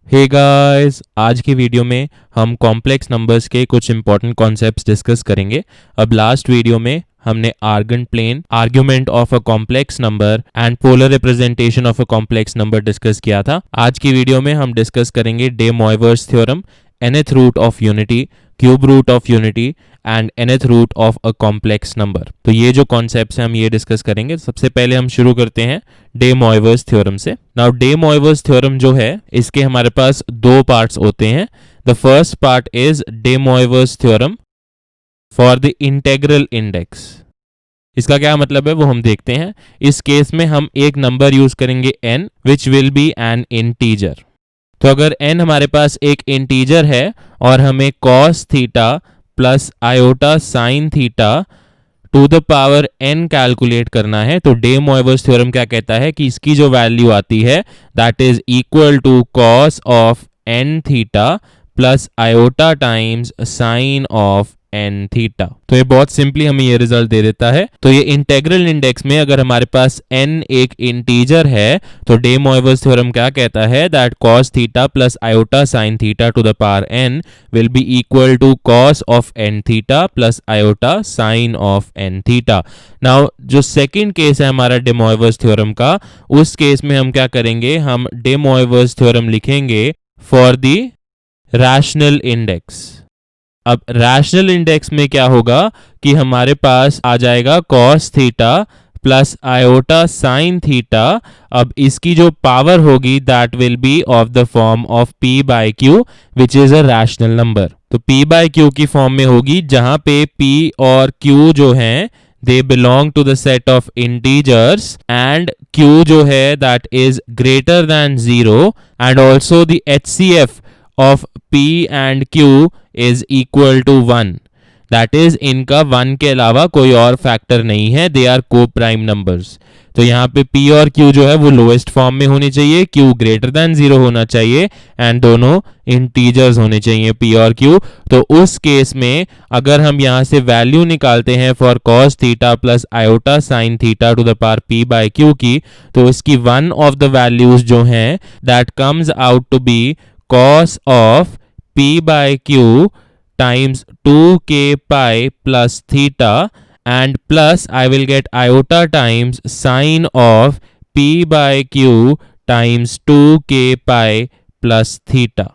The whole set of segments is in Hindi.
हे गाइस, आज की वीडियो में हम कॉम्प्लेक्स नंबर्स के कुछ इंपॉर्टेंट कॉन्सेप्ट्स डिस्कस करेंगे। अब लास्ट वीडियो में हमने Argand plane, argument of a complex number and polar representation of a complex number discuss किया था। आज की वीडियो में हम डिस्कस करेंगे de Moivre's theorem, nth root of unity, cube root of unity and nth root of a complex number. तो ये जो कॉन्सेप्ट्स हैं हम ये डिस्कस करेंगे। सबसे पहले हम शुरू करते हैं डे मॉइवर्स थ्योरम से। नाउ डे मॉइवर्स थ्योरम जो है इसके हमारे पास दो पार्ट्स होते हैं। The first part is de Moivre's theorem for the integral index. इसका क्या मतलब है वो हम देखते हैं। इस केस में हम एक नंबर यूज करेंगे n which will be N integer. तो अगर n हमारे पास एक इंटीजर है और हमें cos theta plus iota sine theta to the power n calculate करना है, तो डे मॉइवर्स थ्योरम क्या कहता है कि इसकी जो वैल्यू आती है that is equal to cos of n theta plus iota times sine of n theta. तो ये बहुत सिंपली हमें ये रिजल्ट दे देता है। तो ये इंटेग्रल इंडेक्स में अगर हमारे पास n एक इंटीजर है तो डे मॉइवर्स थ्योरम क्या कहता है that cos theta plus iota sine theta to the power n will be equal to cos of n theta plus iota sine of n theta. Now जो सेकंड केस है हमारा डे मॉइवर्स थ्योरम का, उस केस में हम क्या करेंगे, हम डे मॉइवर्स थ्योरम लिखेंगे फॉर द रैशनल इंडेक्स। अब रैशनल इंडेक्स में क्या होगा कि हमारे पास आ जाएगा cos theta plus iota sine theta. अब इसकी जो पावर होगी that will be of the form of p by q which is a rational number. तो p बाय q की फॉर्म में होगी जहां पे p और q जो हैं they belong to the set of integers and q जो है that is greater than 0 and also the HCF of p and q is equal to 1। That is इनका 1 के अलावा कोई और फैक्टर नहीं है, दे आर को प्राइम नंबर्स। तो यहाँ पे p और q जो है वो लोएस्ट फॉर्म में होनी चाहिए, q ग्रेटर देन 0 होना चाहिए एंड दोनों इंटीजर्स होने चाहिए p और q। तो उस केस में अगर हम यहाँ से वैल्यू निकालते हैं for cos theta plus iota sine theta to the power p by q की, तो इसकी वन ऑफ द वैल्यूज जो हैं that comes out to be cos of p by q times 2k pi plus theta and plus I will get iota times sine of p by q times 2k pi plus theta।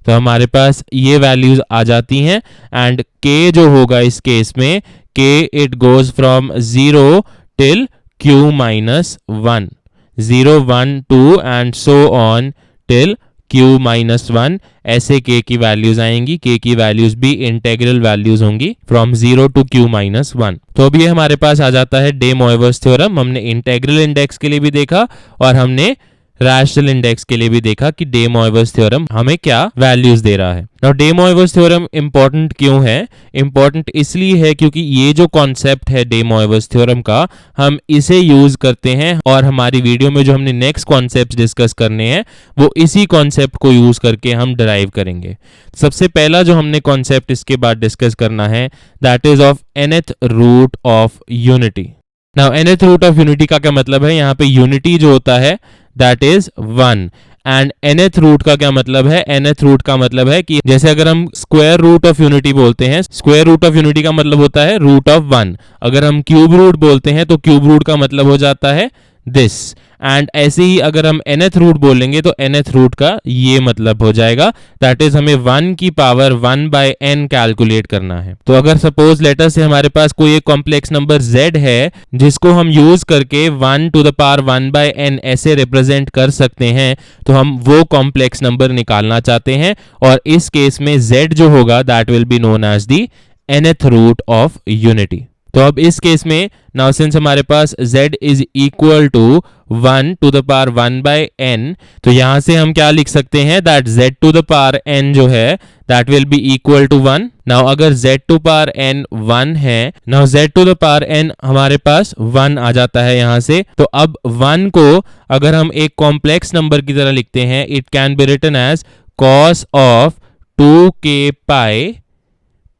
तो हमारे पास ये वैल्यूज आ जाती हैं एंड k जो होगा इस केस में k it goes from 0 till q minus 1, 0 1 2 and so on till q minus 1। ऐसे k की वैल्यूज आएंगी, k की वैल्यूज भी इंटेग्रल वैल्यूज होंगी फ्रॉम 0 टू q माइनस 1। तो अब ये हमारे पास आ जाता है डे मॉइवर्स थ्योरम। हमने इंटेग्रल इंडेक्स के लिए भी देखा और हमने रैशनल इंडेक्स के लिए भी देखा कि डे मॉइवर्स थ्योरम हमें क्या वैल्यूज दे रहा है। Now de Moivre's theorem important क्यों है? इंपॉर्टेंट इसलिए है क्योंकि ये जो कॉन्सेप्ट है डे मॉइवर्स थ्योरम का, हम इसे यूज करते हैं और हमारी वीडियो में जो हमने नेक्स्ट कॉन्सेप्ट डिस्कस करने हैं वो इसी कॉन्सेप्ट को यूज करके हम डिराइव करेंगे। सबसे पहला जो हमने कॉन्सेप्ट इसके बाद डिस्कस करना है that is of nth root of unity. Now nth root of unity का क्या मतलब है? यहाँ पे यूनिटी जो होता है that is 1 and nth root का क्या मतलब है? nth रूट का मतलब है कि जैसे अगर हम स्क्वायर रूट ऑफ यूनिटी बोलते हैं, स्क्वायर रूट ऑफ यूनिटी का मतलब होता है रूट ऑफ 1। अगर हम क्यूब रूट बोलते हैं तो क्यूब रूट का मतलब हो जाता है दिस। एंड ऐसे ही अगर हम nth रूट बोलेंगे तो nth रूट का ये मतलब हो जाएगा दैट इज हमें 1 की पावर 1 बाय n कैलकुलेट करना है। तो अगर सपोज लेटर से हमारे पास कोई एक कॉम्प्लेक्स नंबर z है जिसको हम यूज करके 1 to the power 1 by n ऐसे रिप्रेजेंट कर सकते हैं, तो हम वो कॉम्प्लेक्स नंबर निकालना चाहते हैं और इस केस में z जो होगा that will be known as the nth root of unity. तो अब इस केस में नाउ सिंस हमारे पास z is equal to 1 to the power 1 by n, तो यहां से हम क्या लिख सकते हैं that z to the power n जो है that will be equal to 1। Now अगर z टू पावर n 1 है, now z to the power n हमारे पास 1 आ जाता है यहां से। तो अब 1 को अगर हम एक कॉम्प्लेक्स नंबर की तरह लिखते हैं, it can be written as cos of 2k pi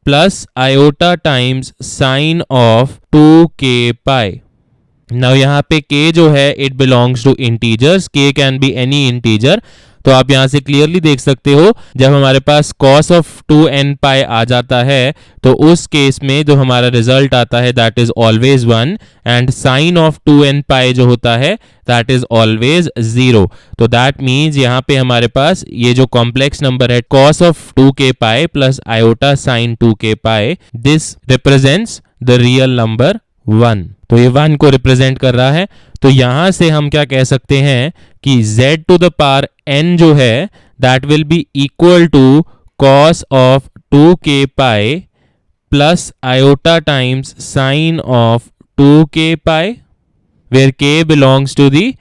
plus iota times sine of 2k pi। Now यहाँ पे k जो है it belongs to integers, k can be any integer. तो आप यहाँ से क्लियरली देख सकते हो, जब हमारे पास cos ऑफ 2n पाई आ जाता है तो उस केस में जो हमारा रिजल्ट आता है that is always 1 and sine of 2n pi जो होता है दैट इज ऑलवेज 0। तो दैट मीन्स यहाँ पे हमारे पास ये जो कॉम्प्लेक्स नंबर है cos of 2k pi plus iota sign 2k pi, this represents the real number 1। तो ये 1 को रिप्रेजेंट कर रहा है। तो यहां से हम क्या कह सकते हैं कि z to the power n जो है that will be equal to cos of 2k pi plus iota times sine of 2k pi where k belongs to the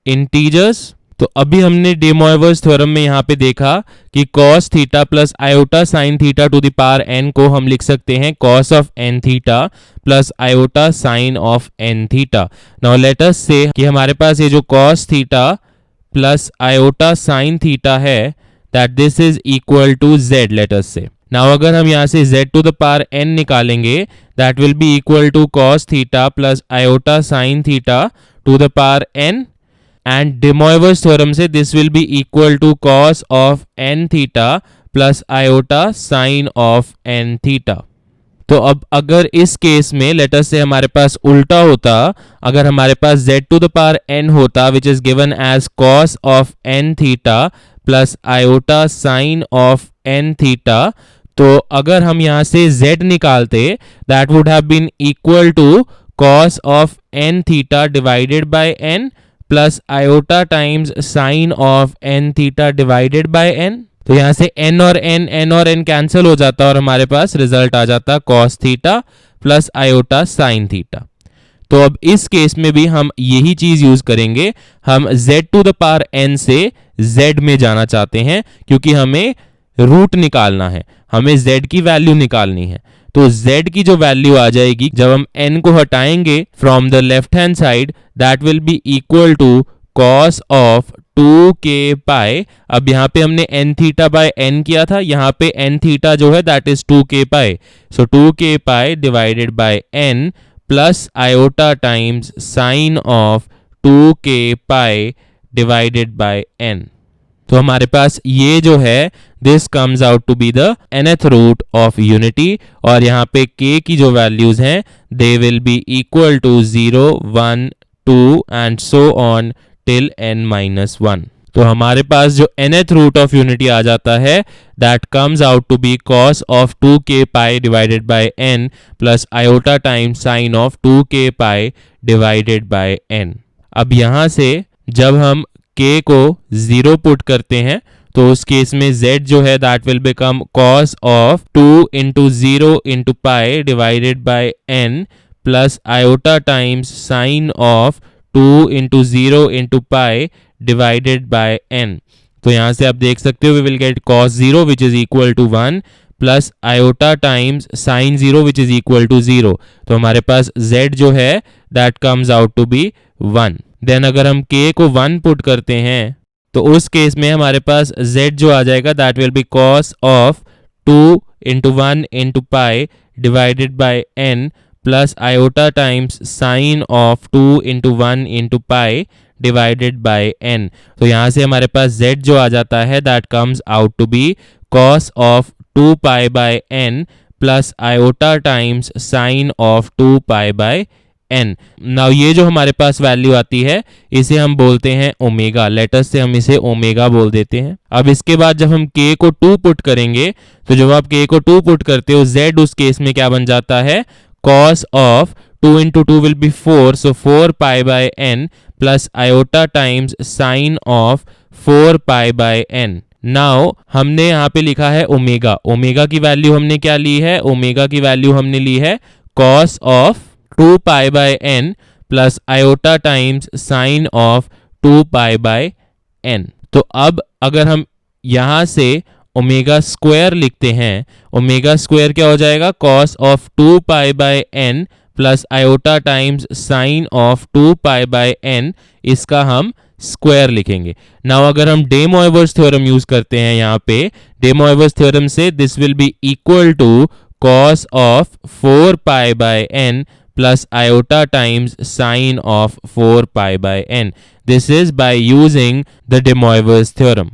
integers. तो अभी हमने डे मोइवर्स थ्योरम में यहाँ पे देखा कि cos theta plus iota sine theta to the power n को हम लिख सकते हैं cos of n theta plus iota sine of n theta. Now let us say कि हमारे पास ये जो cos theta plus iota sine theta है that this is equal to z। Let us say now अगर हम यहाँ से z to the power n निकालेंगे that will be equal to cos theta plus iota sine theta to the power n and de Moivre's theorem से this will be equal to cos of n theta plus iota sine of n theta. तो अब अगर इस केस में लेट अस से हमारे पास उल्टा होता, अगर हमारे पास z to the power n होता which is given as cos of n theta plus iota sine of n theta, तो अगर हम यहाँ से z निकालते that would have been equal to cos of n theta divided by n plus iota times sine of n theta divided by n। तो यहां से n और n कैंसिल हो जाता और हमारे पास रिजल्ट आ जाता cos theta plus iota sine theta. तो अब इस केस में भी हम यही चीज यूज करेंगे, हम z to the power n से z में जाना चाहते हैं क्योंकि हमें रूट निकालना है, हमें z की वैल्यू निकालनी है। तो z की जो वैल्यू आ जाएगी जब हम n को हटाएंगे from the left hand side that will be equal to cos of 2k pi. अब यहाँ पे हमने n थीटा बाय n किया था, यहाँ पे n थीटा जो है that is 2k pi, so 2k pi divided by n plus iota times sine of 2k pi divided by n। तो हमारे पास ये जो है this comes out to be the nth root of unity और यहाँ पे k की जो वैल्यूज हैं they will be equal to 0 1 2 and so on till n-1। तो हमारे पास जो nth रूट ऑफ यूनिटी आ जाता है that comes out to be cos of 2k pi divided by n plus iota time sine of 2k pi divided by n। अब यहाँ से जब हम k को 0 पुट करते हैं तो उस केस में z जो है that will become cos of 2 into 0 into pi divided by n plus iota times sine of 2 into 0 into pi divided by n। तो यहाँ से आप देख सकते हो we will get cos 0 which is equal to 1 plus iota times sine 0 which is equal to 0। तो हमारे पास z जो है that comes out to be 1। Then अगर हम k को 1 पुट करते हैं तो उस केस में हमारे पास z जो आ जाएगा that will B cos of 2 into 1 into pi divided by n plus iota times sine of 2 into 1 into pi divided by n। तो यहाँ से हमारे पास z जो आ जाता है that comes out to be cos of 2 pi by n plus iota times sine of 2 pi by n। Now ये जो हमारे पास वैल्यू आती है इसे हम बोलते हैं ओमेगा, लेटस से हम इसे ओमेगा बोल देते हैं। अब इसके बाद जब हम k को 2 पुट करेंगे तो जब आप k को 2 पुट करते हो z उस केस में क्या बन जाता है cos of 2 into 2 will be 4, so 4 pi by n plus iota times sine of 4 pi by n। Now हमने यहाँ पे लिखा है ओमेगा, ओमेगा की वैल्यू हमने क्या ली है, ओमेगा की वैल्यू हमने ली है cos of 2 pi by n plus iota times sine of 2 pi by n। तो अब अगर हम यहां से ओमेगा स्क्वायर लिखते हैं, ओमेगा स्क्वायर क्या हो जाएगा cos of 2 pi by n plus iota times sine of 2 pi by n, इसका हम स्क्वायर लिखेंगे। नाउ अगर हम डे मोइवर्स थ्योरम यूज करते हैं यहाँ पे, डे मोइवर्स थ्योरम से this will be equal to cos of 4 pi by n plus iota times sine of 4 pi by n. This is by using the De Moivre's theorem.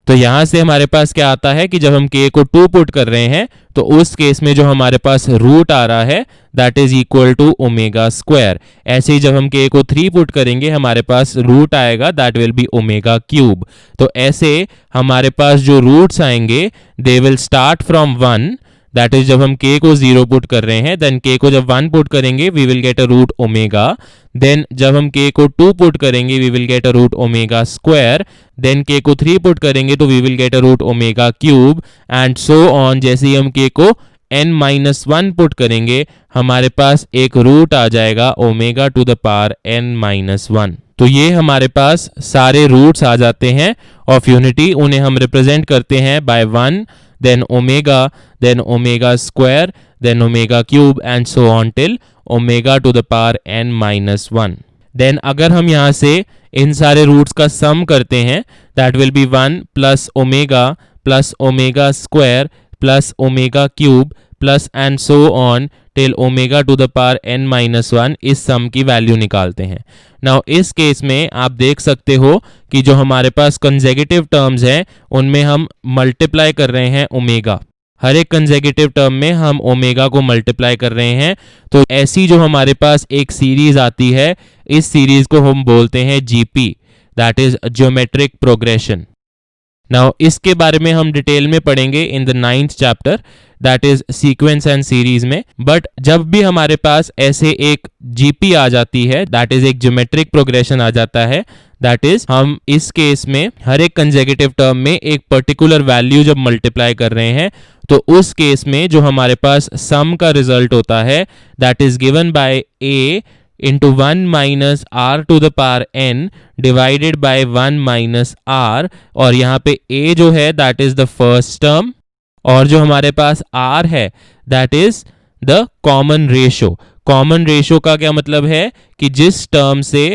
तो यहां से हमारे पास क्या आता है कि जब हम k को 2 पुट कर रहे हैं तो उस केस में जो हमारे पास रूट आ रहा है that is equal to omega square. ऐसे ही जब हम k को 3 पुट करेंगे हमारे पास रूट आएगा that will B omega cube. तो ऐसे हमारे पास जो रूट्स आएंगे they will start from 1, that is जब हम k को 0 पुट कर रहे हैं देन k को जब 1 पुट करेंगे we will get a root omega. Then जब हम k को 2 पुट करेंगे we will get a root omega square. Then k को 3 पुट करेंगे तो we will get a root omega cube and so on. जैसे ही हम k को n-1 पुट करेंगे हमारे पास एक रूट आ जाएगा omega to the power n-1। तो ये हमारे पास सारे रूट्स आ जाते हैं ऑफ यूनिटी। उन्हें हम रिप्रेजेंट करते हैं bye 1 then omega square then omega cube and so on till omega to the power n-1। then अगर हम यहाँ से इन सारे रूट्स का सम करते हैं that will be 1 plus omega square plus omega cube plus and so on till omega to the power n-1 इस सम की वैल्यू निकालते हैं। नाउ इस केस में आप देख सकते हो कि जो हमारे पास कंसेक्यूटिव टर्म्स हैं उनमें हम मल्टीप्लाई कर रहे हैं ओमेगा। हर एक कंसेक्यूटिव टर्म में हम ओमेगा को मल्टीप्लाई कर रहे हैं। तो ऐसी जो हमारे पास एक सीरीज आती है इस सीरीज को हम बोलते हैं GP that is geometric progression. Now इसके बारे में हम डिटेल में पढ़ेंगे in the 9th chapter that is sequence and series में। बट जब भी हमारे पास ऐसे एक जीपी आ जाती है दैट इज एक ज्योमेट्रिक प्रोग्रेशन आ जाता है दैट इज हम इस केस में हर एक कंसेक्यूटिव टर्म में एक पर्टिकुलर वैल्यू जब मल्टीप्लाई कर रहे हैं तो उस केस में जो हमारे पास सम का रिजल्ट होता है that is given by a into 1 minus r to the power n divided by 1 minus r। और यहाँ पे a जो है that is the first term और जो हमारे पास r है that is the common ratio। common ratio का क्या मतलब है कि जिस टर्म से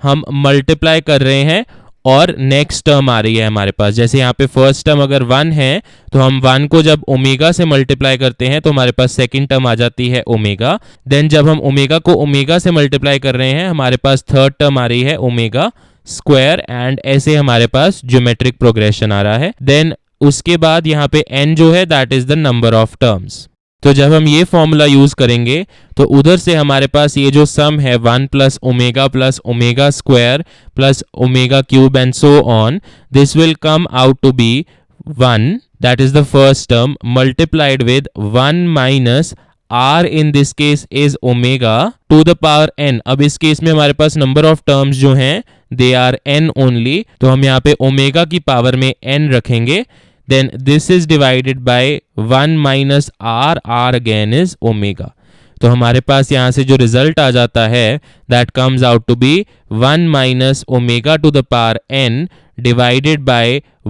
हम मल्टीप्लाई कर रहे हैं और नेक्स्ट टर्म आ रही है हमारे पास। जैसे यहाँ पे फर्स्ट टर्म अगर 1 है तो हम 1 को जब ओमेगा से मल्टीप्लाई करते हैं तो हमारे पास सेकंड टर्म आ जाती है ओमेगा। देन जब हम ओमेगा को ओमेगा से मल्टीप्लाई कर रहे हैं हमारे पास थर्ड टर्म आ रही है ओमेगा स्क्वायर एंड ऐसे हमारे पास ज्योमेट्रिक प्रोग्रेशन आ रहा है। देन उसके बाद यहाँ पे n जो है that is the number of terms. तो जब हम ये फॉर्मूला यूज करेंगे तो उधर से हमारे पास ये जो सम है 1 plus omega square plus omega cube and so on this will come out to be 1 that is the first term multiplied with 1 minus r in this case is omega to the power n। अब इस केस में हमारे पास नंबर ऑफ टर्म्स जो हैं दे आर n ओनली, तो हम यहाँ पे ओमेगा की पावर में n रखेंगे। then this is divided by 1 minus r again is omega। तो हमारे पास यहाँ से जो रिजल्ट आ जाता है that comes out to be 1 minus omega to the power n divided by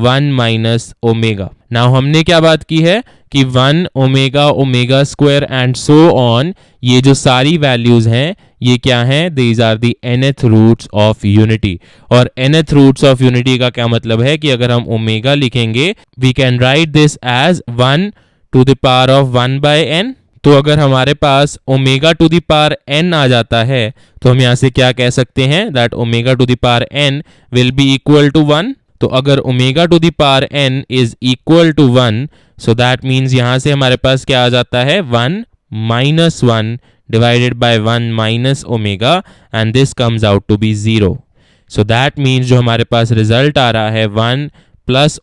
1 minus omega। Now हमने क्या बात की है कि 1 omega square and so on ये जो सारी वैल्यूज हैं ये क्या हैं these are the nth roots of unity। और nth roots of unity का क्या मतलब है कि अगर हम ओमेगा लिखेंगे we can write this as 1 to the power of 1 by n। तो अगर हमारे पास omega to the power n आ जाता है तो हम यहाँ से क्या कह सकते हैं that omega to the power n will be equal to 1। तो अगर omega to the power n is equal to 1 so that means यहाँ से हमारे पास क्या आ जाता है 1 minus 1 divided by 1 minus omega and this comes out to be 0। so that means जो हमारे पास रिजल्ट आ रहा है 1 plus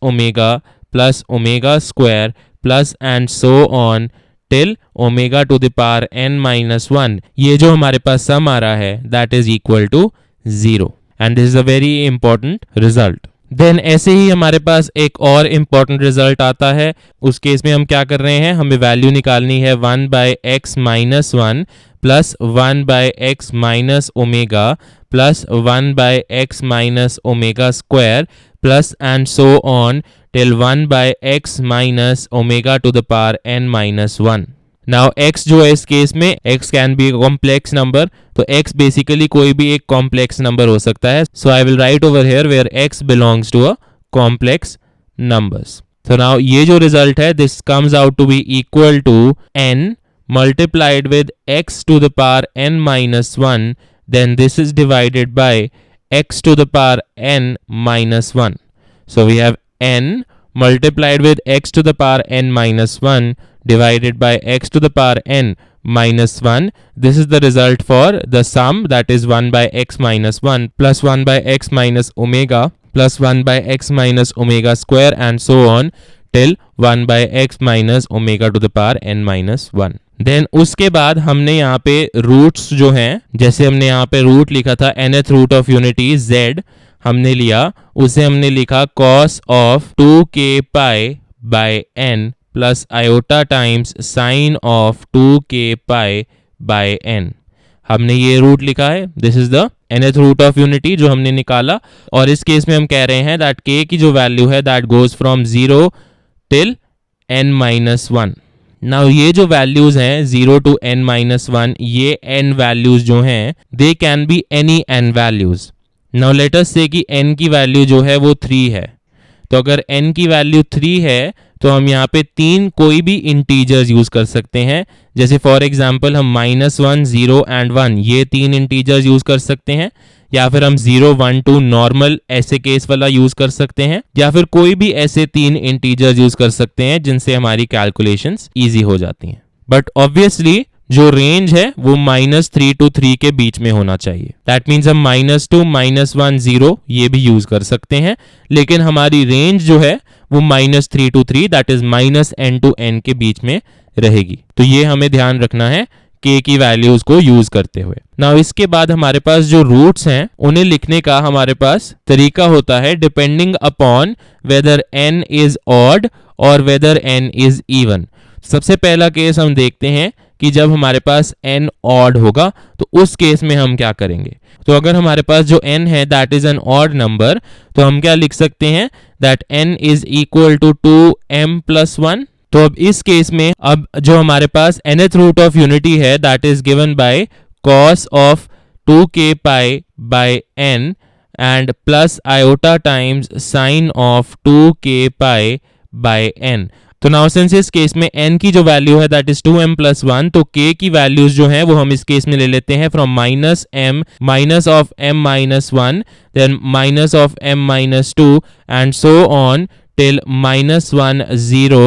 omega square plus and so on till omega to the power n minus 1 ये जो हमारे पास सम आ रहा है that is equal to 0 and this is a very important result। देन ऐसे ही हमारे पास एक और इम्पॉर्टेंट रिजल्ट आता है। उस केस में हम क्या कर रहे हैं हमें वैल्यू निकालनी है 1 by x minus 1 plus 1 by x minus omega plus 1 by x minus omega square plus and so on till 1 by x minus omega to the power n minus 1। Now x जो है इस केस में x can be complex number, तो x बेसिकली कोई भी एक कॉम्प्लेक्स नंबर हो सकता है। So I will write over here where x belongs to a complex numbers. तो नाउ ये जो रिजल्ट है this comes out to be equal to n multiplied with x to the power n minus 1 then this is divided by x to the power n minus 1। So we have n multiplied with x to the power n minus 1 divided by x to the power n minus 1. This is the result for the sum, that is 1 by x minus 1 plus 1 by x minus omega plus 1 by x minus omega square and so on till 1 by x minus omega to the power n minus 1. Then उसके बाद हमने यहाँ पे रूट्स जो हैं, जैसे हमने यहाँ पे रूट लिखा था nth root of unity z हमने लिया, उसे हमने लिखा cos of 2k pi by n plus iota times sine of 2k pi by n. हमने ये रूट लिखा है, this is the nth root of unity जो हमने निकाला. और इस केस में हम कह रहे हैं दैट k की जो वैल्यू है that goes from 0 till n minus 1. Now ये जो वैल्यूज हैं 0 टू n माइनस 1, ये n वैल्यूज जो हैं they can be any n values. Now let us say कि n की वैल्यू जो है वो 3 है. तो अगर n की वैल्यू 3 है तो हम यहाँ पे 3 कोई भी इंटीजर्स यूज कर सकते हैं. जैसे फॉर एग्जांपल हम -1, 0 एंड 1 ये 3 इंटीजर्स यूज कर सकते हैं, या फिर हम 0, 1, 2 नॉर्मल ऐसे केस वाला यूज कर सकते हैं, या फिर कोई भी ऐसे 3 इंटीजर्स यूज कर सकते हैं जिनसे हमारी कैलकुलेशंस इजी हो जाती हैं. बट ऑब्वियसली जो रेंज है वो -3 to 3 के बीच में होना चाहिए. दैट मीन्स हम -2, -1, 0 ये भी यूज कर सकते हैं, लेकिन हमारी रेंज जो है वो -3 to 3 that is -n to n के बीच में रहेगी. तो ये हमें ध्यान रखना है k की वैल्यूज को यूज करते हुए. नाउ इसके बाद हमारे पास जो रूट्स हैं उन्हें लिखने का हमारे पास तरीका होता है depending upon weather n is odd और वेदर n इज इवन. सबसे पहला केस हम देखते हैं कि जब हमारे पास n ऑड होगा तो उस केस में हम क्या करेंगे. तो अगर हमारे पास जो n है that is an odd number, तो हम क्या लिख सकते हैं that n is equal to 2m plus 1. तो अब इस केस में अब जो हमारे पास nth रूट ऑफ यूनिटी है that is given by cos of 2k pi by n and plus iota times sine of 2k pi by n. तो नाउ सिंस इस केस में n की जो वैल्यू है दैट इज 2m प्लस 1, तो k की वैल्यूज जो हैं वो हम इस केस में ले लेते हैं from -m minus of m minus 1 then minus of m minus 2 and so on till -1, 0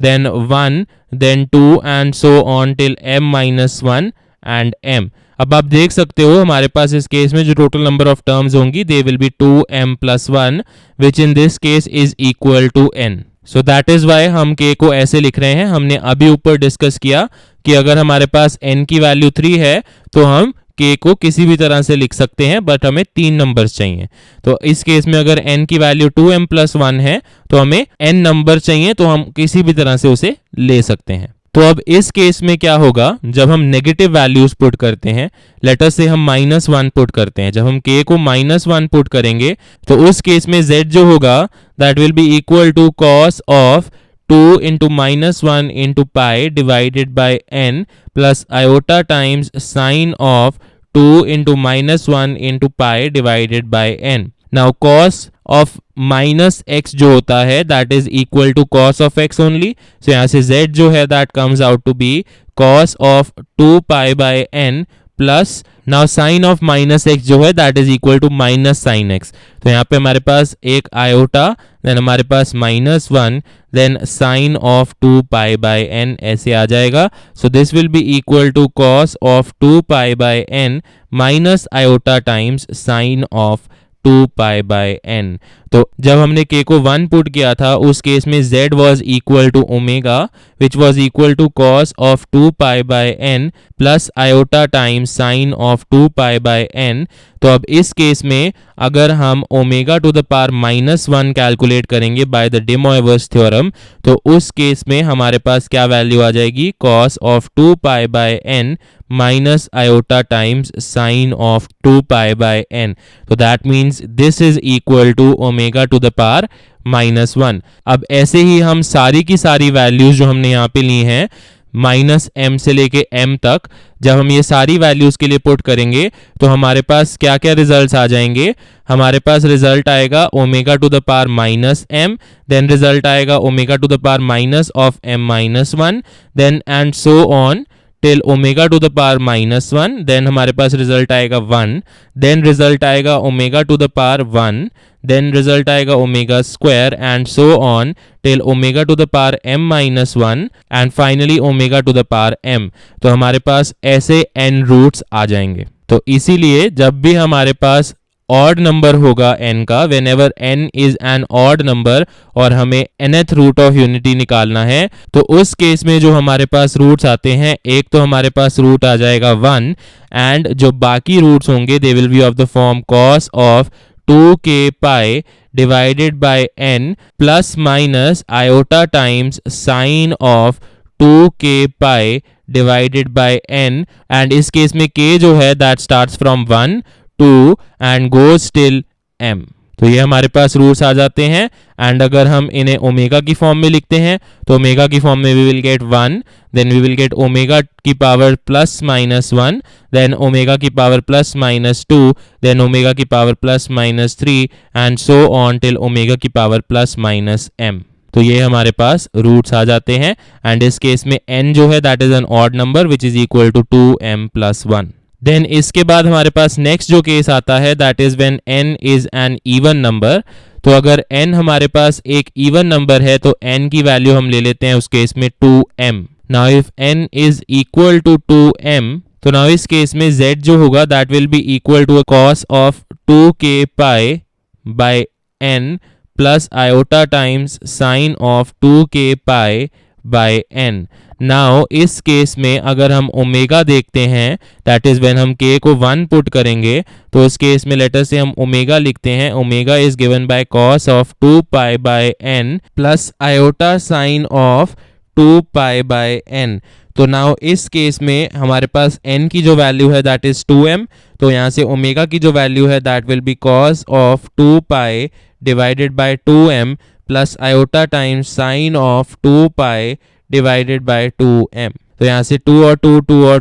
then 1 then 2 and so on till m minus 1 and m. अब आप देख सकते हो हमारे पास इस केस में जो टोटल नंबर ऑफ टर्म्स होंगी दे will B 2m plus 1 which in this case is equal to n. So that is why हम k को ऐसे लिख रहे हैं. हमने अभी ऊपर डिस्कस किया कि अगर हमारे पास n की वैल्यू 3 है तो हम k को किसी भी तरह से लिख सकते हैं, बट हमें 3 नंबर्स चाहिए. तो इस केस में अगर n की वैल्यू 2m प्लस 1 है तो हमें n नंबर चाहिए, तो हम किसी भी तरह से उसे ले सकते हैं. तो अब इस केस में क्या होगा जब हम नेगेटिव वैल्यूज पुट करते हैं, लेट अस से हम -1 पुट करते हैं. जब हम k को -1 पुट करेंगे तो उस केस में z जो होगा that will be equal to cos of 2 into -1 into pi divided by n plus iota times sine of 2 into -1 into pi divided by n. Now cos of minus x जो होता है that is equal to cos of x only. So यहाँ से z जो है that comes out to be cos of 2 pi by n plus now sine of minus x जो है that is equal to minus sine x. तो यहाँ पे हमारे पास एक आयोटा देन हमारे पास -1 then sine of 2 pi by n ऐसे आ जाएगा. So this will be equal to cos of 2 pi by n minus iota times sine of 2 pi by n. तो जब हमने k को 1 पुट किया था उस केस में z was equal to omega which was equal to cos of 2 pi by n plus iota times sine of 2 pi by n. तो अब इस केस में अगर हम omega to the power -1 calculate करेंगे by the De Moivre's theorem तो उस केस में हमारे पास क्या वैल्यू आ जाएगी cos of 2 pi by n minus iota times sine of 2 pi by n. तो that means this is equal to omega to the power -1. अब ऐसे ही हम सारी की सारी वैल्यूज जो हमने यहाँ पे ली हैं -m से लेके m तक जब हम ये सारी वैल्यूज के लिए पुट करेंगे तो हमारे पास क्या क्या रिजल्ट्स आ जाएंगे. हमारे पास रिजल्ट आएगा omega to the power -m then result आएगा omega to the power minus of m -1 then and so on till omega to the power -1 then हमारे पास रिजल्ट आएगा 1 देन रिजल्ट आएगा omega to the power 1 then result आएगा omega square and so on till omega to the power m minus 1 and finally omega to the power m। तो हमारे पास ऐसे n रूट्स आ जाएंगे। तो इसीलिए जब भी हमारे पास ऑड नंबर होगा n का, when ever n is an odd number और हमें nth रूट ऑफ यूनिटी निकालना है, तो उस केस में जो हमारे पास रूट्स आते हैं, एक तो हमारे पास रूट आ जाएगा 1 एंड जो बाकी रूट्स होंगे दे will be of the form cos of 2k pi divided by n plus minus iota times sine of 2k pi divided by n and इस केस में k जो है that starts from 1 2 and goes till m। तो ये हमारे पास रूट्स आ जाते हैं एंड अगर हम इन्हें ओमेगा की फॉर्म में लिखते हैं तो ओमेगा की फॉर्म में we will get 1, then we will get omega की power plus minus 1, then omega की power plus minus 2, then omega की power plus minus 3 and so on till omega की पावर प्लस माइनस m। तो ये हमारे पास रूट्स आ जाते हैं एंड इस केस में n जो है that is an odd number which is equal to 2m plus 1। Then इसके बाद हमारे पास नेक्स्ट जो केस आता है that is when n is an even number. तो अगर n हमारे पास एक इवन नंबर है तो n की वैल्यू हम ले लेते हैं उस केस में 2m। Now if n is equal to 2m तो नाउ इस केस में z जो होगा that will be equal to cos of 2k pi by n plus iota times sine of 2k pi by n। Now इस केस में अगर हम ओमेगा देखते हैं दैट इज व्हेन हम k को 1 पुट करेंगे तो इस केस में लेटर से हम ओमेगा लिखते हैं। Omega is given by cos of 2 pi by n plus iota sine of 2 pi by n। तो नाउ इस केस में हमारे पास n की जो वैल्यू है दैट इज 2m, तो यहाँ से ओमेगा की जो वैल्यू है that will B cos of 2 pi divided bye 2m plus iota times sine of 2 pi divided bye 2m। तो यहाँ से 2 और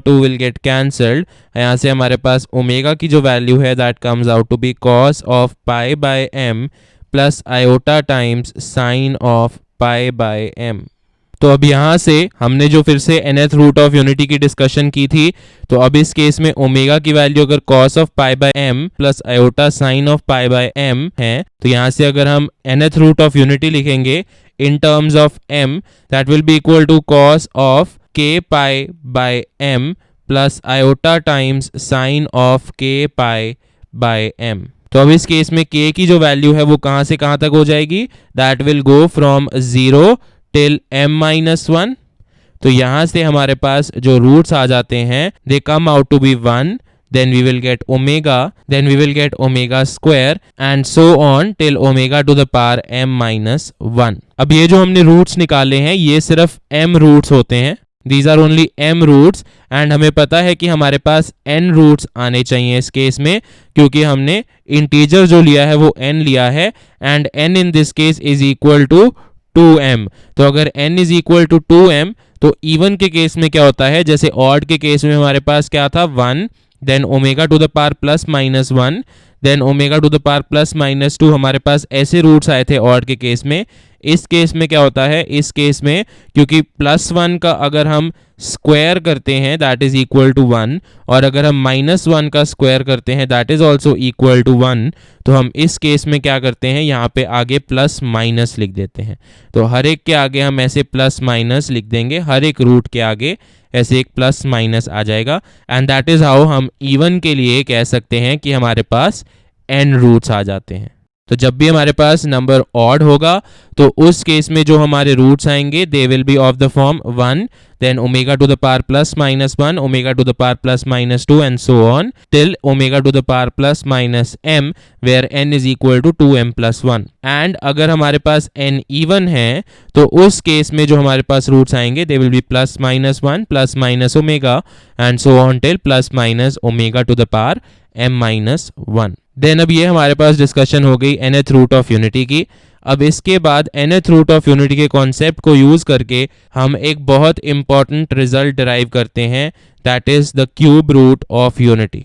2 विल गेट कैंसल्ड। यहाँ से हमारे पास ओमेगा की जो वैल्यू है that comes out to be cos of pi by m plus iota times sine of pi by m। तो अब यहाँ से हमने जो फिर से nth रूट ऑफ यूनिटी की डिस्कशन की थी, तो अब इस केस में ओमेगा की वैल्यू अगर cos of pi by m plus iota sine of pi by m है, तो यहाँ से अगर हम nth रूट ऑफ यूनिटी लिखेंगे in terms of m that will be equal to cos of k pi by m plus iota times sin of k pi by m। तो अब इस केस में k की जो वैल्यू है वो कहां से कहां तक हो जाएगी, that will go from 0 till m minus 1। तो यहां से हमारे पास जो रूट्स आ जाते हैं they come out to be 1, then we will get omega, then we will get omega square and so on till omega to the power m minus 1। अब ये जो हमने रूट्स निकाले हैं ये सिर्फ m रूट्स होते हैं, these are only m roots and हमें पता है कि हमारे पास n रूट्स आने चाहिए इस केस में, क्योंकि हमने इंटीजर जो लिया है वो n लिया है and n in this case is equal to 2m। तो अगर n is equal to 2m तो इवन के केस में क्या होता है, जैसे ऑड के केस में हमारे पास क्या था 1, then omega to the power plus minus 1, then omega to the power plus minus 2, हमारे पास ऐसे रूट्स आए थे ऑड के केस में। इस केस में क्या होता है, इस केस में क्योंकि प्लस 1 का अगर हम स्क्वायर करते हैं दैट इज इक्वल टू 1 और अगर हम माइनस 1 का स्क्वायर करते हैं that is also equal to 1, तो हम इस केस में क्या करते हैं, यहाँ पे आगे प्लस माइनस लिख देते हैं। तो हर एक के आगे हम ऐसे प्लस माइनस लिख देंगे, हर एक रूट के आगे ऐसे एक प्लस माइनस आ जाएगा एंड दैट इज हाउ हम इवन के लिए कह सकते हैं कि हमारे पास n रूट्स आ जाते हैं। तो जब भी हमारे पास नंबर ऑड होगा तो उस केस में जो हमारे रूट्स आएंगे दे will be of the form 1, then omega to the power plus minus 1, omega to the power plus minus 2 and so on till omega to the power plus minus m where n is equal to 2m plus 1। and अगर हमारे पास n even है तो उस केस में जो हमारे पास रूट्स आएंगे they will be plus minus 1 plus minus omega and so on till plus minus omega to the power m minus 1। Then अब ये हमारे पास डिस्कशन हो गई nth रूट ऑफ यूनिटी की। अब इसके बाद nth रूट ऑफ यूनिटी के कॉन्सेप्ट को यूज करके हम एक बहुत इंपॉर्टेंट रिजल्ट डिराइव करते हैं that is the cube root of unity.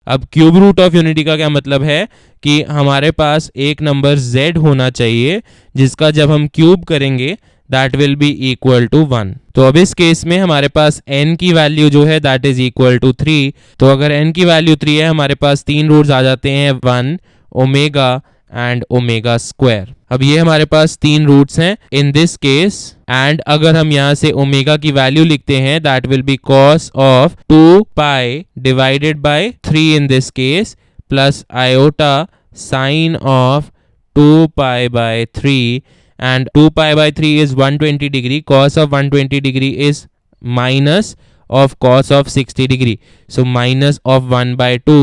अब क्यूब रूट ऑफ यूनिटी का क्या मतलब है कि हमारे पास एक नंबर z होना चाहिए जिसका जब हम क्यूब करेंगे that will be equal to 1। तो अब इस केस में हमारे पास n की वैल्यू जो है दैट इज इक्वल टू 3। तो अगर n की वैल्यू 3 है हमारे पास तीन रूट्स आ जाते हैं 1, ओमेगा एंड ओमेगा स्क्वायर। अब ये हमारे पास तीन रूट्स हैं इन दिस केस, एंड अगर हम यहाँ से ओमेगा की वैल्यू लिखते हैं that will B cos of 2 pi divided bye 3 in this case plus iota sine of 2 pi by 3, and 2 pi by 3 is 120 degree. Cos of 120 degree is minus of cos of 60 degree. So minus of 1 by 2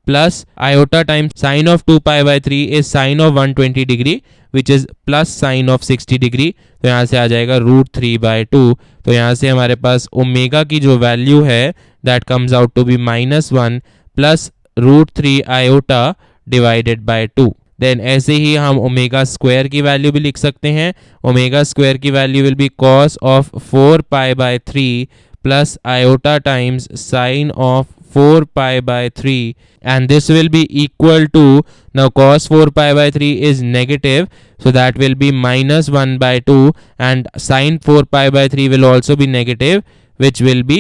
plus iota times sine of 2 pi by 3 is sine of 120 degree which is plus sine of 60 degree. तो यहाँ से आ जाएगा √3/2। तो यहाँ से हमारे पास ओमेगा की जो वैल्यू है that comes out to be -1 plus √3 iota divided by 2। Then ऐसे ही हम ओमेगा स्क्वायर की वैल्यू भी लिख सकते हैं। ओमेगा स्क्वायर की वैल्यू will B cos of 4 pi bye 3 plus iota times sine of 4 pi by 3, and this will be equal to, now cos 4 pi by 3 is negative, so that will be -1 by 2, and sin 4 pi by 3 will also be negative, which will be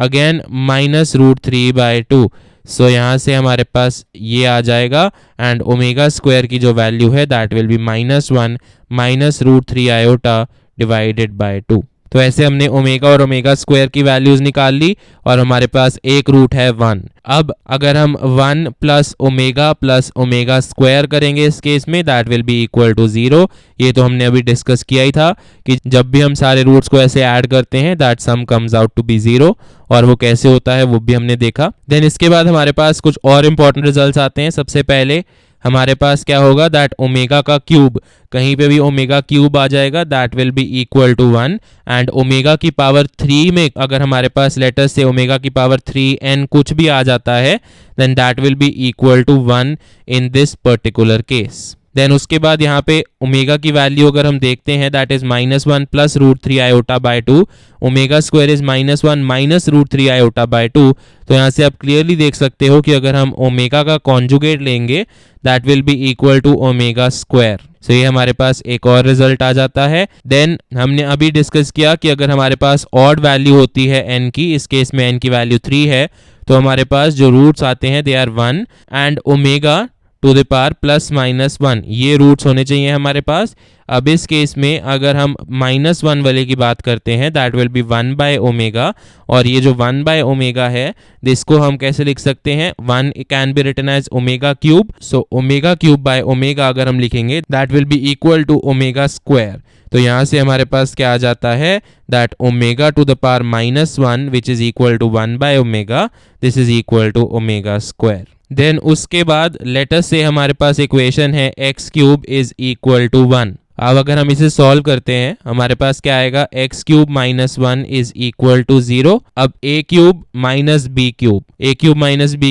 again -√3 by 2। सो यहाँ से हमारे पास ये आ जाएगा, एंड ओमेगा स्क्वायर की जो वैल्यू है that will B -1 minus √3 iota divided by 2। तो ऐसे हमने ओमेगा और ओमेगा स्क्वायर की वैल्यूज निकाल ली और हमारे पास एक रूट है 1। अब अगर हम 1 प्लस ओमेगा स्क्वायर करेंगे इस केस में that will be equal to 0। ये तो हमने अभी डिस्कस किया ही था कि जब भी हम सारे रूट्स को ऐसे ऐड करते हैं that sum comes out to be 0, और वो कैसे होता है वो भी हमने देखा। देन इसके बाद हमारे पास कुछ और इंपॉर्टेंट रिजल्ट्स आते हैं। सबसे पहले हमारे पास क्या होगा दैट ओमेगा का क्यूब, कहीं पे भी ओमेगा क्यूब आ जाएगा that will be equal to 1, and omega की पावर 3 में अगर हमारे पास लेटर से ओमेगा की पावर 3n कुछ भी आ जाता है then that will be equal to 1 in this particular case. देन उसके बाद यहाँ पे ओमेगा की वैल्यू अगर हम देखते हैं that is -1 plus √3 iota by 2, omega square is -1 minus √3 iota by 2। तो यहाँ से आप क्लियरली देख सकते हो कि अगर हम ओमेगा का कॉन्जुगेट लेंगे that will be equal to omega square. So ये हमारे पास एक और रिजल्ट आ जाता है। देन हमने अभी डिस्कस किया कि अगर हमारे पास ऑड वैल्यू होती है n की, इस केस में n की वैल्यू 3 है, तो हमारे पास जो रूट्स आते हैं they are 1 and omega to the power +-1, ये रूट्स होने चाहिए हमारे पास। अब इस केस में अगर हम -1 वाले की बात करते हैं that will B 1 by omega, और ये जो 1 बाय ओमेगा है इसको हम कैसे लिख सकते हैं, 1 can be written as omega cube. So omega cube by omega अगर हम लिखेंगे that will be equal to omega square. तो यहाँ से हमारे पास क्या आ जाता है that omega to the power -1 which is equal to 1 by omega, this is equal to omega square. Then उसके बाद लेटर से हमारे पास इक्वेशन है x cube is equal to 1। अब अगर हम इसे सॉल्व करते हैं हमारे पास क्या आएगा, x cube -1 is equal to 0। अब a cube minus b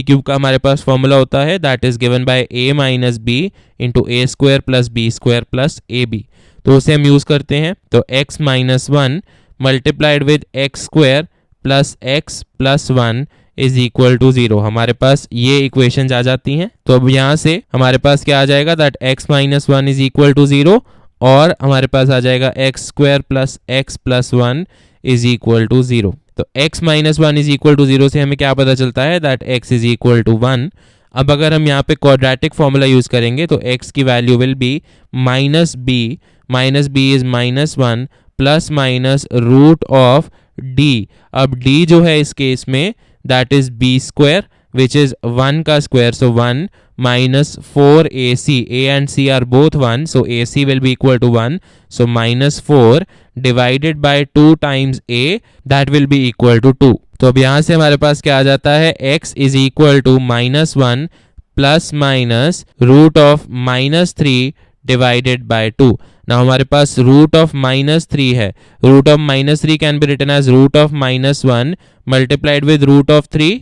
cube का हमारे पास फॉर्मूला होता है that is given by a minus b into a square plus b square plus ab। तो उसे हम यूज करते हैं, तो x -1 multiplied with x square plus x plus 1 is equal to 0। हमारे पास ये इक्वेशंस आ जाती हैं। तो अब यहाँ से हमारे पास क्या आ जाएगा that x -1 is equal to 0, और हमारे पास आ जाएगा x square plus x plus 1 is equal to 0। तो x -1 इज इक्वल टू 0 से हमें क्या पता चलता है that x is equal to 1। अब अगर हम यहाँ पे क्वाड्रेटिक फॉर्मूला यूज करेंगे तो x की वैल्यू will be -b is -1 plus minus root of d। अब d जो है इस केस में that is b square which is 1 का square, so 1 minus 4ac, a and c are both 1, so ac will be equal to 1, so -4 divided by 2 times a, that will be equal to 2। तो अब यहाँ से हमारे पास क्या आ जाता है, x is equal to -1 plus minus root of -3 divided by 2। now हमारे पास रूट ऑफ -3 है, root of -3 can be written as root of -1 multiplied with root of 3।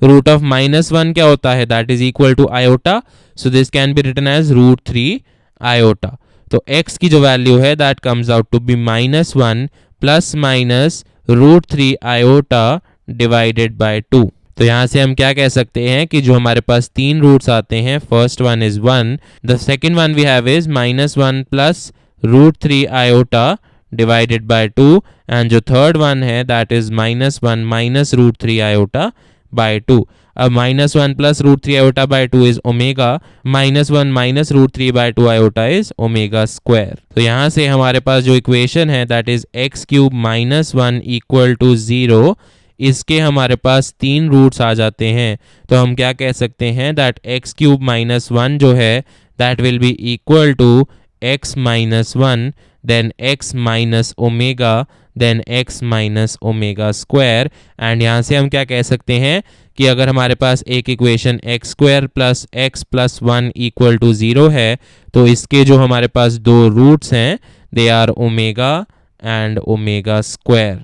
Root of -1 क्या होता है, that is equal to iota, so this can be written as √3 iota. तो x की जो वैल्यू है that comes out to be -1 plus minus √3 iota divided by 2। तो यहाँ से हम क्या कह सकते हैं कि जो हमारे पास तीन रूट्स आते हैं, first one is 1, the second one we have is -1 plus √3 iota divided by 2, and जो थर्ड वन है that is -1 minus √3 iota by 2। अब -1 plus √3 iota by 2 is omega, -1 minus √3 by 2 iota is omega square. तो यहाँ से हमारे पास जो इक्वेशन है that is x³ -1 equal to 0, इसके हमारे पास 3 रूट्स आ जाते हैं। तो हम क्या कह सकते हैं दैट x³ -1 जो है that will be equal to x -1 then x minus omega then x minus omega square. And यहाँ से हम क्या कह सकते हैं कि अगर हमारे पास एक equation x² plus x plus 1 equal to 0 है तो इसके जो हमारे पास दो रूट्स हैं they are omega and omega square.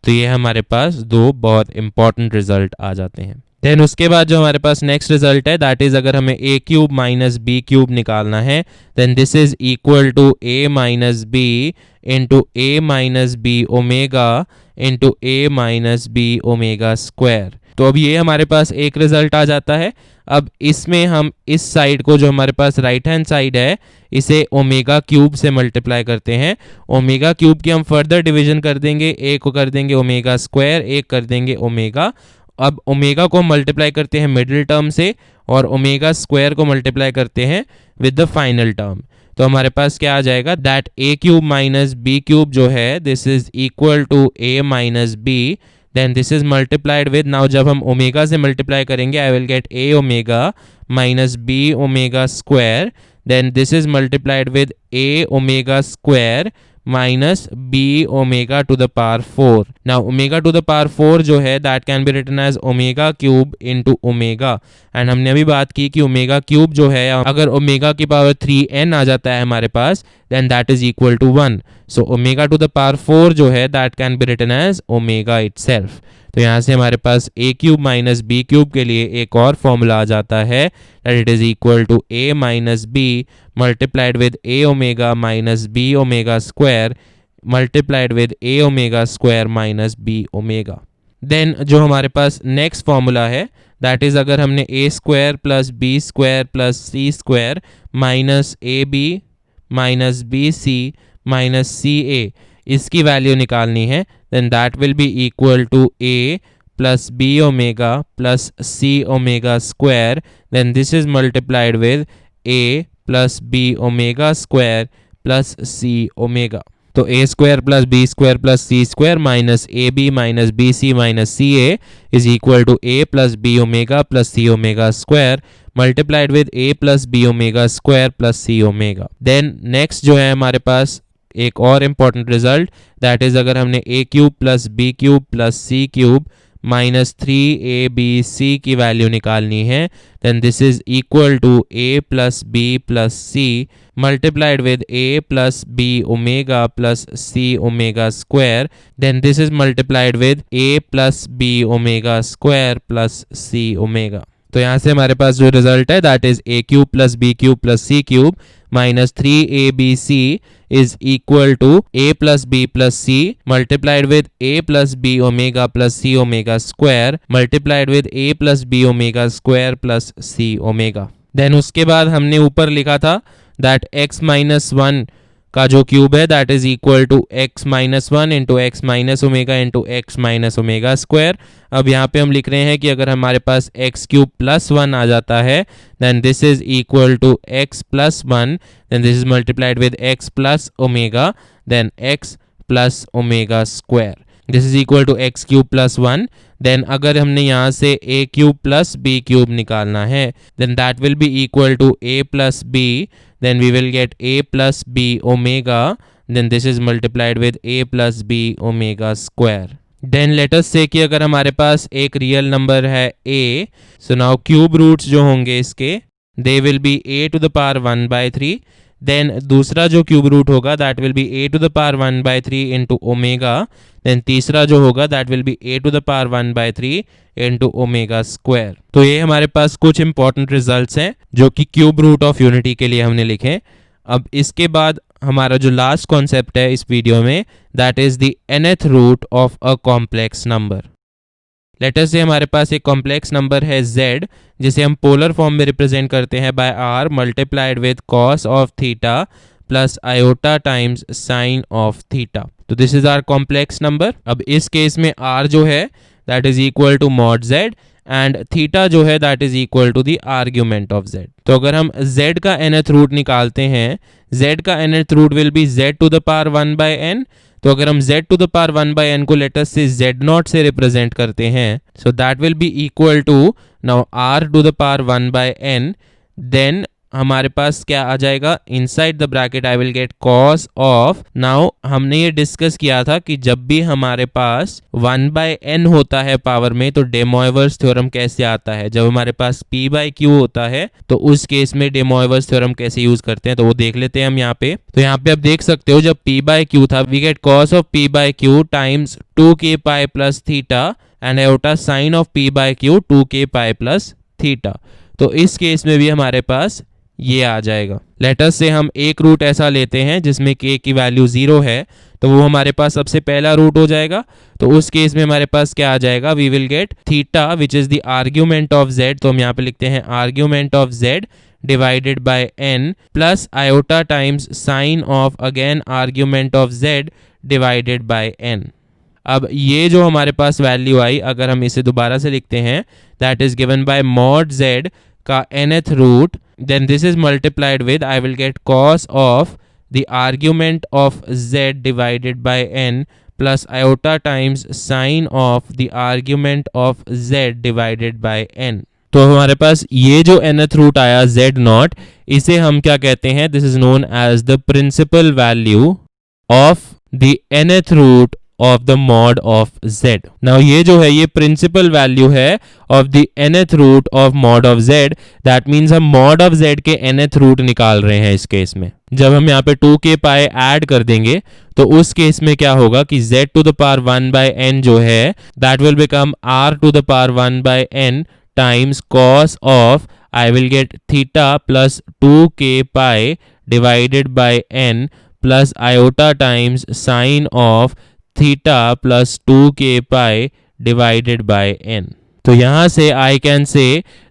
तो ये हमारे पास दो बहुत इंपॉर्टेंट रिजल्ट आ जाते हैं। देन उसके बाद जो हमारे पास नेक्स्ट रिजल्ट है दैट इज अगर हमें a³ माइनस b³ निकालना है then this is equal to a minus b into a minus b omega into a minus b omega square. तो अब ये हमारे पास एक रिजल्ट आ जाता है। अब इसमें हम इस साइड को जो हमारे पास राइट हैंड साइड है इसे ओमेगा क्यूब से मल्टीप्लाई करते हैं। ओमेगा क्यूब की हम फर्दर डिवीजन कर देंगे, एक को कर देंगे ओमेगा स्क्वायर, एक कर देंगे ओमेगा। अब ओमेगा को मल्टीप्लाई करते हैं मिडिल टर्म से और ओमेगा स्क्वायर को मल्टीप्लाई करते हैं विद द फाइनल टर्म। तो हमारे पास क्या आ जाएगा दैट a³ माइनस b³ जो है this is equal to a minus b then this is multiplied with, now जब हम ओमेगा से मल्टीप्लाई करेंगे I will get a omega minus b omega square then this is multiplied with a omega square minus b omega to the power 4। Now omega to the power 4 जो है that can be written as omega cube into omega. And हमने अभी बात की कि ओमेगा क्यूब जो है अगर ओमेगा की पावर 3n आ जाता है हमारे पास then that is equal to 1। So omega to the power 4 जो है that can be written as omega itself. तो यहाँ से हमारे पास a³ माइनस b³ के लिए एक और फॉर्मूला आ जाता है that it is equal to a minus b multiplied with a omega minus b omega square multiplied with a omega square minus b omega. Then जो हमारे पास नेक्स्ट फॉर्मूला है दैट इज अगर हमने a square plus b square plus c square minus ab minus bc minus ca इसकी वैल्यू निकालनी है then that will be equal to a plus b omega plus c omega square then this is multiplied with a plus b omega square plus c omega. तो a square plus b square plus c square minus ab minus bc minus ca is equal to a plus b omega plus c omega square multiplied with a plus b omega square plus c omega. Then next जो है हमारे पास एक और इम्पॉर्टेंट रिजल्ट दैट इज अगर हमने a³ plus b³ plus c³ minus 3abc की वैल्यू निकालनी है then this is equal to a plus b plus c multiplied with a plus b omega plus c omega square then this is multiplied with a plus b omega square plus c omega. तो यहाँ से हमारे पास जो रिजल्ट है that is a³ plus b³ plus c³ minus 3abc is equal to a plus b plus c multiplied with a plus b omega plus c omega square multiplied with a plus b omega square plus c omega. Then उसके बाद हमने ऊपर लिखा था दैट x माइनस 1 का जो क्यूब है that is equal to x minus 1 into x minus omega into x minus omega square. अब यहाँ पे हम लिख रहे हैं कि अगर हमारे पास x³ प्लस 1 आ जाता है then this is equal to x plus 1 then this is multiplied with x plus omega then x plus omega square this is equal to x³ plus 1। Then अगर हमने यहाँ से a³ प्लस b³ निकालना है then that will be equal to a plus b then we will get a plus b omega then this is multiplied with a plus b omega square। then let us say कि अगर हमारे पास एक रियल नंबर है a so now cube roots जो होंगे इसके they will be a to the power 1 by 3 then दूसरा जो क्यूब रूट होगा that will be a to the power 1 by 3 into omega then तीसरा जो होगा that will be a to the power 1 by 3 into omega square. तो ये हमारे पास कुछ इंपॉर्टेंट रिजल्ट्स हैं जो कि क्यूब रूट ऑफ यूनिटी के लिए हमने लिखे। अब इसके बाद हमारा जो लास्ट कॉन्सेप्ट है इस वीडियो में that is the nth root of a complex number. Let us say हमारे पास एक कॉम्प्लेक्स नंबर है z जिसे हम पोलर फॉर्म में रिप्रेजेंट करते हैं by r multiplied with cos of theta plus iota times sine of theta. तो this is our complex number. अब इस केस में r जो है that is equal to mod z and theta जो है that is equal to the argument of z। तो अगर हम z का nth रूट निकालते हैं, z का nth root will be z to the power 1 by n। तो अगर हम z to the power 1 by n को लेटर से z0 से रिप्रेजेंट करते हैं, so that will be equal to now r to the power 1 by n। Then हमारे पास क्या आ जाएगा, inside the bracket I will get cos of. Now हमने ये डिस्कस किया था कि जब भी हमारे पास 1 बाय n होता है पावर में, तो डे मोइवर्स थ्योरम कैसे आता है। जब हमारे पास p बाय q होता है तो उस केस में डे मोइवर्स थ्योरम कैसे यूज करते हैं, तो वो देख लेते हैं हम यहाँ पे। तो यहाँ पे आप देख सकते हो, जब p बाय q था, we get cos of p by q times 2k pi plus theta and iota sine of p by q 2k pi plus theta. तो इस केस में भी हमारे पास ये आ जाएगा। लेटर से हम एक रूट ऐसा लेते हैं जिसमें k की वैल्यू 0 है, तो वो हमारे पास सबसे पहला रूट हो जाएगा। तो उस केस में हमारे पास क्या आ जाएगा, we will get theta which is the argument of z। तो हम यहाँ पे लिखते हैं argument of z divided by n plus iota times sine of again argument of z divided by n। अब ये जो हमारे पास वैल्यू आई, अगर हम इसे दोबारा से लिखते हैं, that is given by mod z का nth root, then this is multiplied with I will get cos of the argument of z divided by n plus iota times sine of the argument of z divided by n। तो हमारे पास ये जो nth रूट आया z0, इसे हम क्या कहते हैं, this is known as the principal value of the nth root of the mod of z। Now ये जो है ये प्रिंसिपल वैल्यू है of the nth root of mod of z। That means हम मॉड ऑफ z के nth रूट निकाल रहे हैं इस केस में। जब हम यहाँ पे 2k पाई ऐड कर देंगे तो उस केस में क्या होगा कि z to the power 1 by n जो है that will become r to the power 1 by n times cos of I will get theta plus 2k pi divided by n plus iota times sine of theta plus 2k pi divided by n। तो यहां से I can say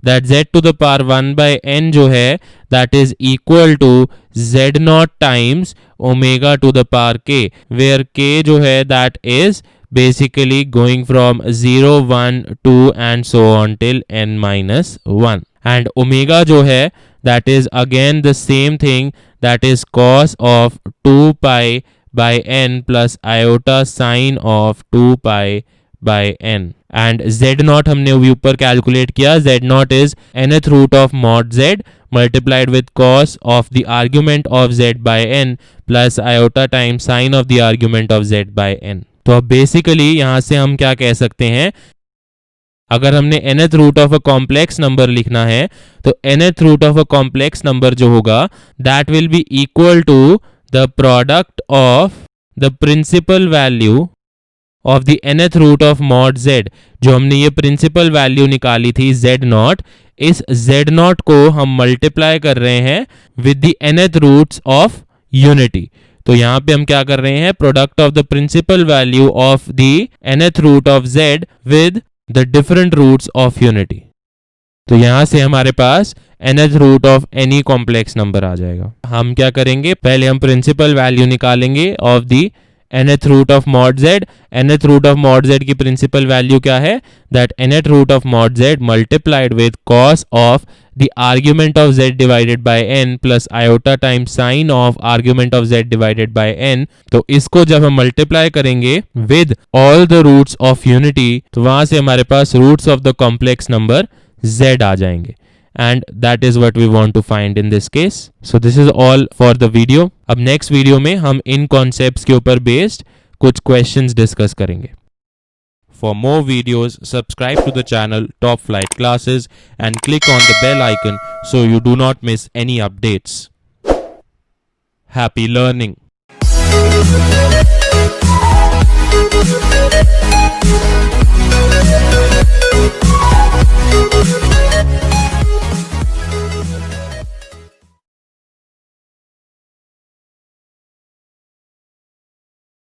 that z to the power 1 by n जो है that is equal to z0 times omega to the power k, where k जो है that is basically going from 0 1 2 and so on till n minus 1। And omega जो है that is again the same thing, that is cos of 2 pi by n plus iota sine of 2 pi by n। And z0 हमने अभी ऊपर कैलकुलेट किया, z0 is nth root of mod z multiplied with cos of the argument of z by n plus iota times sine of the argument of z by n। तो अब बेसिकली यहाँ से हम क्या कह सकते हैं, अगर हमने nth root of a complex number लिखना है तो nth root of a complex number जो होगा that will be equal to the product of the principal value of the nth root of mod z। जो हमने ये प्रिंसिपल वैल्यू निकाली थी z0, इस z0 को हम मल्टीप्लाई कर रहे हैं with the nth roots of unity. तो यहाँ पे हम क्या कर रहे हैं, product of the principal value of the nth root of z with the different roots of unity. तो यहां से हमारे पास nth root of any complex number आ जाएगा। हम क्या करेंगे, पहले हम प्रिंसिपल वैल्यू निकालेंगे of the nth root of mod z। nth root of mod z की प्रिंसिपल वैल्यू क्या है, that nth root of mod z multiplied with cos of the argument of z divided by n plus iota times sine of argument of z divided by n। तो इसको जब हम मल्टीप्लाई करेंगे with all the roots of unity, तो वहां से हमारे पास roots of the complex number z आ जाएंगे। And that is what we want to find in this case. So this is all for the video. अब next video में हम इन concepts के ऊपर based कुछ questions discuss करेंगे। For more videos, subscribe to the channel Top Flight Classes and click on the bell icon so you do not miss any updates. Happy learning!